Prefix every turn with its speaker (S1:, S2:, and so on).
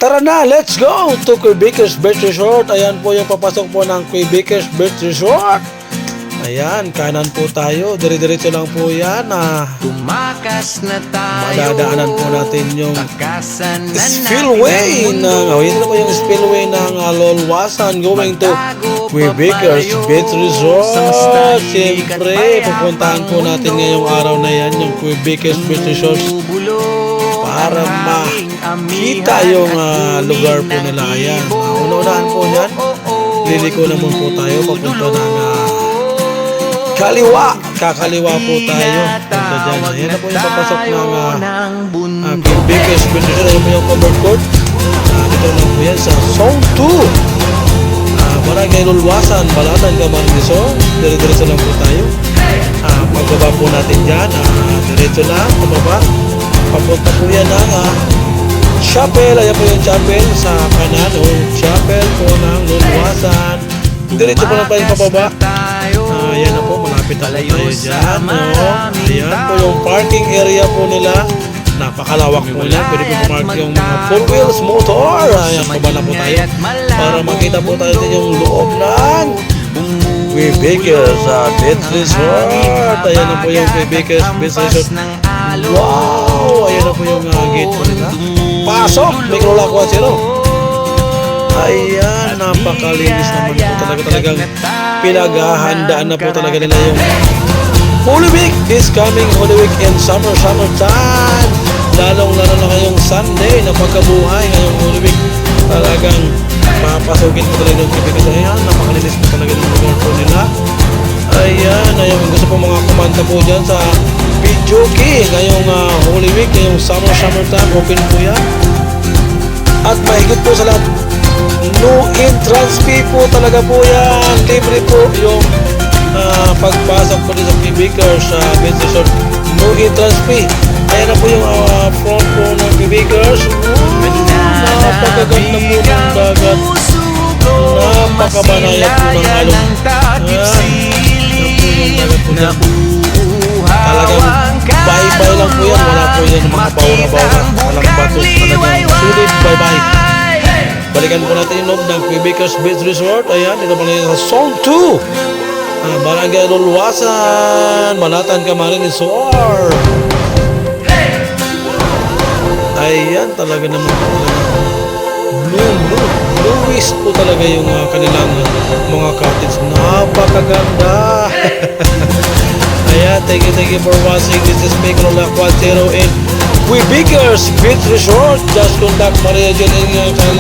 S1: Tara na, let's go to Kuya Baker's Beach Resort. Ayan po yung papasok po ng Kuya Baker's Beach Resort. Ayan, kanan po tayo. Dire-diretso lang po yan.
S2: Tumakas na tayo.
S1: Madadaanan po natin yung
S2: Takasan na
S1: spillway
S2: natin ang
S1: ng,
S2: mundo.
S1: yun na po yung spillway ng Lolwasan going to Kuya Baker's Beach Resort. Siyempre, pupuntahan po natin ngayong araw na yan yung Kuya Baker's Beach Resort para makita yung lugar po nila. Ayan, una-unahan po yan. Liliko naman po tayo papunta ng kaliwa. Kakaliwa po tayo. Punta dyan. Ayan na po yung papasok ng Kuya Baker's Beach Resort. Ayan po yung covered court. Dito lang po yan sa Zone 2. Barangay Lolwasan, Balatan, Camarines. Dire-diretso lang po tayo. Pagbaba po natin dyan. Diretso lang, pababa. Papunta po yan ng chapel. Ayan po yung chapel sa kanan. O chapel po ng Lolwasan. Diretso po lang tayo pababa. Ayan na po, malapit na po tayo dyan. Ayan po yung parking area po nila. Napakalawak po yan. Pwede po pumark yung mga 4 wheels motor. Ayan, baba na po tayo para makita po tayo din yung loob ng Kuya Baker's Beach Resort. Ayan na po yung Kuya Baker's Beach Resort. Wow! Ayan na po yung gate po nila. Pasok! May Corolla Quattro. Ayan, napakalinis naman po talaga. Talagang pinaghahandaan na po talaga nila yung Holy Week is coming. Holy Week in summertime. Lalong-lalo na ngayong Sunday na pagkabuhay ngayong Holy Week. Talagang papasukin po talaga yung Kuya. Ayan, napakalinis po talaga ng lugar po nila. Ayan, ayun, gusto po mga kumanta po dyan sa Pijuki ngayong Holy Week, ngayong summertime, open po yan. At mahigit po sa lahat, no entrance fee po talaga po yan. Libre po yung pagpasok po dito sa Kuya Baker's Beach Resort. No entrance fee. Ayan na po yung front po ng Kuya Baker's. Napakaganda po ng dagat. Napakabanayad po ng along. Talagang bye-bye lang po yan. Wala po yan mga bawra-bawra. Walang bato. Talagang sulit bye-bye. Balikan po natin yung loob ng Kuya Baker's Beach Resort. Ayan, ito pala yung Zone 2. Barangay Lolwasan, Balatan, Camarines. Ayan, talaga naman po. Bluish po talaga yung kanilang mga cottage. Napakaganda. Ayan, thank you for watching. This is May Corolla Quattro in Kuya Baker's Beach Resort. Just contact Maria Jen in kanilang